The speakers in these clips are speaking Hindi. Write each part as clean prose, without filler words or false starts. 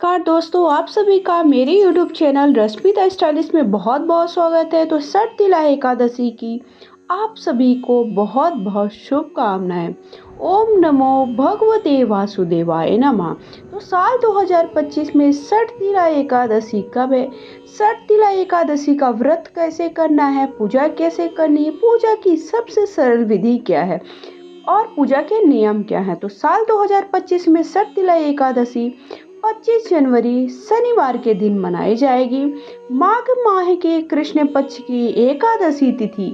नमस्कार दोस्तों, आप सभी का मेरे YouTube channel Rashmi the stylist में बहुत बहुत स्वागत है। तो षटतिला एकादशी की आप सभी को बहुत बहुत शुभकामनाएं। ओम नमो भगवते वासुदेवाय नमः। तो साल 2025 में षटतिला एकादशी कब है? षटतिला एकादशी का व्रत कैसे करना है, पूजा कैसे करनी है, पूजा की सबसे सरल विधि क्या है और पूजा के नियम क्या हैं। तो साल 2025 में षटतिला एकादशी 25 जनवरी शनिवार के दिन मनाई जाएगी। माघ माह के कृष्ण पक्ष की एकादशी तिथि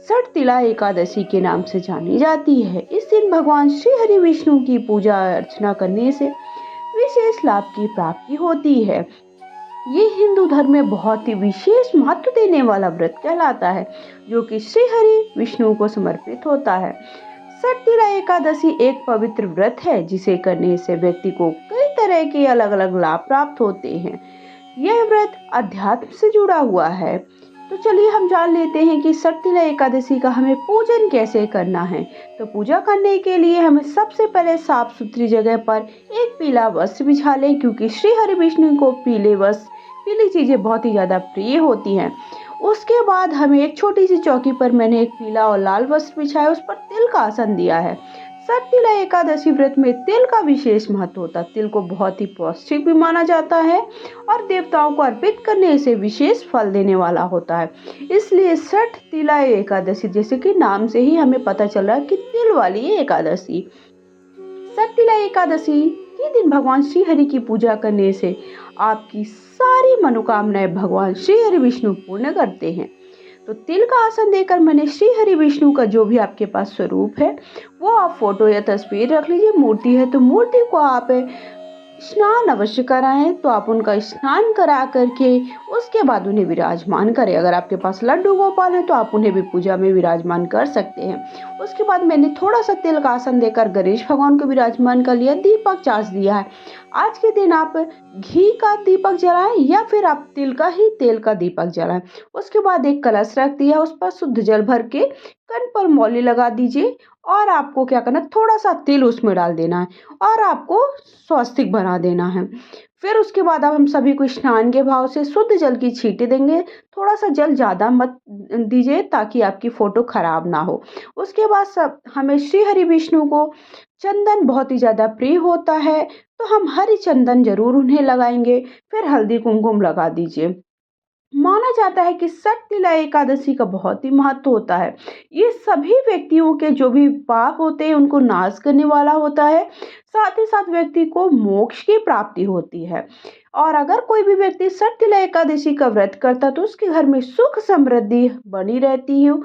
षटतिला एकादशी के नाम से जानी जाती है। इस दिन भगवान श्री हरि विष्णु की पूजा अर्चना करने से विशेष लाभ की प्राप्ति होती है। ये हिंदू धर्म में बहुत ही विशेष महत्व देने वाला व्रत कहलाता है, जो कि श्री हरि विष्णु को समर्पित होता है। षटतिला एकादशी एक पवित्र व्रत है, जिसे करने से व्यक्ति को कई तरह के अलग अलग लाभ प्राप्त होते हैं। यह व्रत अध्यात्म से जुड़ा हुआ है। तो चलिए हम जान लेते हैं कि षटतिला एकादशी का हमें पूजन कैसे करना है। तो पूजा करने के लिए हमें सबसे पहले साफ सुथरी जगह पर एक पीला वस्त्र बिछा लें, क्योंकि श्री हरि विष्णु को पीली चीजें बहुत ही ज्यादा प्रिय होती हैं। उसके बाद हमें एक छोटी सी चौकी पर मैंने एक पीला और लाल वस्त्र बिछाया, उस पर तिल का आसन दिया है। षटतिला एकादशी व्रत में तिल का विशेष महत्व होता है। तिल को बहुत ही पौष्टिक भी माना जाता है और देवताओं को अर्पित करने से विशेष फल देने वाला होता है। इसलिए षटतिला एकादशी, जैसे कि नाम से ही हमें पता चल रहा है कि तिल वाली एकादशी। षटतिला एकादशी के दिन भगवान श्री हरि की पूजा करने से आपकी सारी मनोकामनाएं भगवान श्री हरि विष्णु पूर्ण करते हैं। तो तिल का आसन देकर मैंने श्री हरि विष्णु का जो भी आपके पास स्वरूप है वो आप फोटो या तस्वीर रख लीजिए। मूर्ति है तो मूर्ति को आप स्नान अवश्य कराएं। तो आप उनका स्नान करा करके उसके बाद उन्हें विराजमान करें। अगर आपके पास लड्डू गोपाल है तो आप उन्हें भी पूजा में विराजमान कर सकते हैं। उसके बाद मैंने थोड़ा सा तिल का आसन देकर गणेश भगवान को विराजमान कर लिया, दीपक चार्ज दिया है। आज के दिन आप घी का दीपक जलाएं या फिर आप तेल का दीपक जलाएं। उसके बाद एक कलश रख दिया, उस पर शुद्ध जल भर के कन पर मौली लगा दीजिए और आपको क्या करना है, थोड़ा सा तिल उसमें डाल देना है और आपको स्वस्तिक बना देना है। फिर उसके बाद अब हम सभी को स्नान के भाव से शुद्ध जल की छींटे देंगे। थोड़ा सा जल ज्यादा मत दीजिए ताकि आपकी फोटो खराब ना हो। उसके बाद सब हमें श्री हरि विष्णु को चंदन बहुत ही ज्यादा प्रिय होता है, तो हम हरी चंदन जरूर उन्हें लगाएंगे। फिर हल्दी कुमकुम लगा दीजिए। माना जाता है कि षटतिला एकादशी का बहुत ही महत्व होता है। ये सभी व्यक्तियों के जो भी पाप होते हैं उनको नाश करने वाला होता है। साथ ही साथ व्यक्ति को मोक्ष की प्राप्ति होती है। और अगर कोई भी व्यक्ति षटतिला एकादशी का व्रत करता है तो उसके घर में सुख समृद्धि बनी रहती है।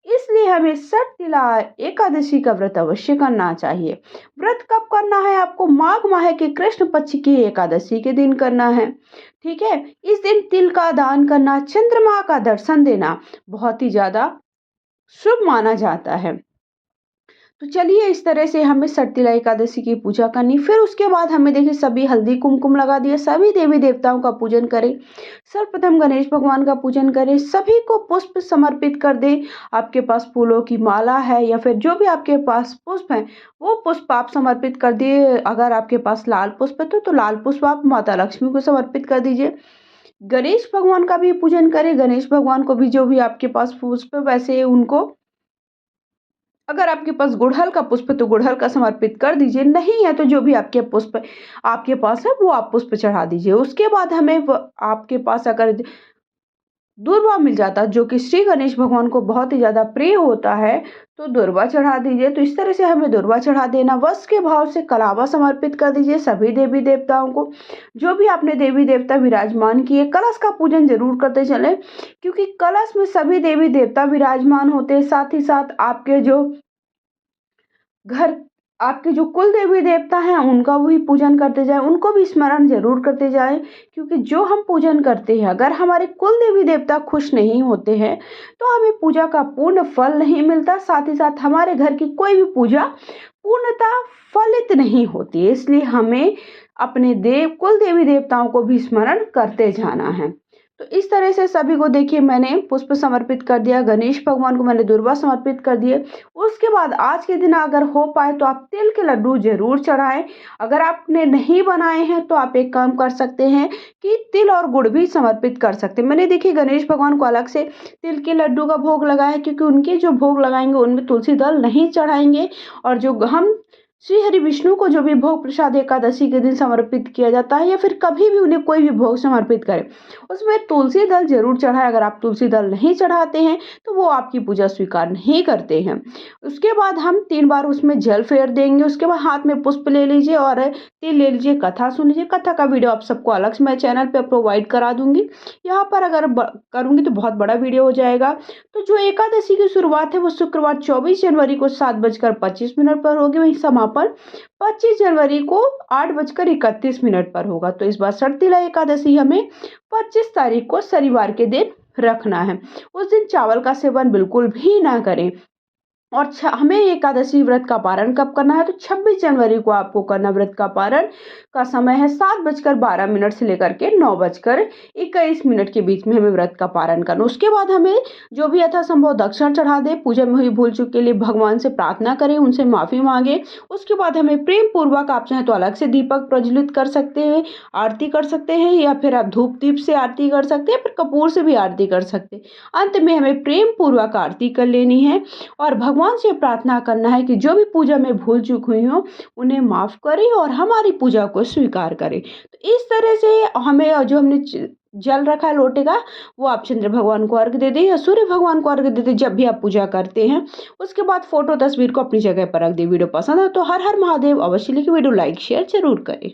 इसलिए हमें षटतिला एकादशी का व्रत अवश्य करना चाहिए। व्रत कब करना है? आपको माघ माह के कृष्ण पक्ष की एकादशी के दिन करना है। ठीक है, इस दिन तिल का दान करना, चंद्रमा का दर्शन देना बहुत ही ज्यादा शुभ माना जाता है। तो चलिए इस तरह से हमें षटतिला एकादशी की पूजा करनी। फिर उसके बाद हमें देखिए सभी हल्दी कुमकुम लगा दिया, सभी देवी देवताओं का पूजन करें। सर्वप्रथम गणेश भगवान का पूजन करें, सभी को पुष्प समर्पित कर दें। आपके पास फूलों की माला है या फिर जो भी आपके पास पुष्प है वो पुष्प आप समर्पित कर दिए। अगर आपके पास लाल पुष्प है तो लाल पुष्प आप माता लक्ष्मी को समर्पित कर दीजिए। गणेश भगवान का भी पूजन करें। गणेश भगवान को भी जो भी आपके पास पुष्प वैसे उनको, अगर आपके पास गुड़हल का पुष्प है तो गुड़हल का समर्पित कर दीजिए, नहीं है तो जो भी आपके पुष्प आपके पास है वो आप पुष्प चढ़ा दीजिए। उसके बाद हमें आपके पास अगर दूर्वा मिल जाता जो कि श्री गणेश भगवान को बहुत ही ज्यादा प्रिय होता है तो दूर्वा चढ़ा दीजिए। तो इस तरह से हमें दूर्वा चढ़ा देना। वस्त्र के भाव से कलावा समर्पित कर दीजिए सभी देवी देवताओं को। जो भी आपने देवी देवता विराजमान किए, कलश का पूजन जरूर करते चले, क्योंकि कलश में सभी देवी देवता विराजमान होते हैं। साथ ही साथ घर आपके जो कुल देवी देवता हैं उनका भी पूजन करते जाएं, उनको भी स्मरण जरूर करते जाएं। क्योंकि जो हम पूजन करते हैं, अगर हमारे कुल देवी देवता खुश नहीं होते हैं तो हमें पूजा का पूर्ण फल नहीं मिलता। साथ ही साथ हमारे घर की कोई भी पूजा पूर्णतः फलित नहीं होती है। इसलिए हमें अपने कुल देवी देवताओं को भी स्मरण करते जाना है। तो इस तरह से सभी को देखिए मैंने पुष्प समर्पित कर दिया, गणेश भगवान को मैंने दुर्वा समर्पित कर दिए। उसके बाद आज के दिन अगर हो पाए तो आप तिल के लड्डू ज़रूर चढ़ाएँ। अगर आपने नहीं बनाए हैं तो आप एक काम कर सकते हैं कि तिल और गुड़ भी समर्पित कर सकते हैं। मैंने देखिए गणेश भगवान को अलग से तिल के लड्डू का भोग लगाया है, क्योंकि उनके जो भोग लगाएँगे उनमें तुलसी दल नहीं चढ़ाएँगे। और जो हम श्री हरि विष्णु को जो भी भोग प्रसाद एकादशी के दिन समर्पित किया जाता है या फिर कभी भी उन्हें कोई भी भोग समर्पित करें, उसमें तुलसी दल जरूर चढ़ाएं। अगर आप तुलसी दल नहीं चढ़ाते हैं तो वो आपकी पूजा स्वीकार नहीं करते हैं। उसके बाद हम 3 बार उसमें जल फेर देंगे। उसके बाद हाथ में पुष्प ले लीजिए और तिल ले लीजिए, कथा सुन लीजिए। कथा का वीडियो आप सबको अलग से मैं चैनल पर प्रोवाइड करा दूंगी। यहाँ पर अगर करूंगी तो बहुत बड़ा वीडियो हो जाएगा। तो जो एकादशी की शुरुआत है वो शुक्रवार 24 जनवरी को 7:25 पर होगी। वहीं समापन 25 जनवरी को 8:31 पर होगा। तो इस बार शर्तिला एकादशी हमें 25 तारीख को शनिवार के दिन रखना है। उस दिन चावल का सेवन बिल्कुल भी ना करें। और हमें एकादशी व्रत का पारण कब करना है, तो 26 जनवरी को आपको करना। व्रत का पारण का समय है 7:12 से लेकर के 9:21 के बीच में हमें व्रत का पारण करना। उसके बाद हमें जो भी यथासंभव दक्षिणा चढ़ा दे, पूजा में हुई भूल चूक के लिए भगवान से प्रार्थना करें, उनसे माफी मांगे। उसके बाद हमें प्रेम पूर्वक, आप चाहें तो अलग से दीपक प्रज्वलित कर सकते हैं, आरती कर सकते हैं, या फिर आप धूप दीप से आरती कर सकते हैं, फिर कपूर से भी आरती कर सकते हैं। अंत में हमें प्रेम पूर्वक आरती कर लेनी है और भगवान से प्रार्थना करना है कि जो भी पूजा में भूल चूक हुई हो उन्हें माफ करें और हमारी पूजा को स्वीकार करें। तो इस तरह से हमें जो हमने जल रखा है लोटे का, वो आप चंद्र भगवान को अर्घ दे दें या सूर्य भगवान को अर्घ दे दें जब भी आप पूजा करते हैं। उसके बाद फोटो तस्वीर को अपनी जगह पर रख दें। वीडियो पसंद है तो हर हर महादेव अवश्य लिखिए। वीडियो लाइक शेयर जरूर करें।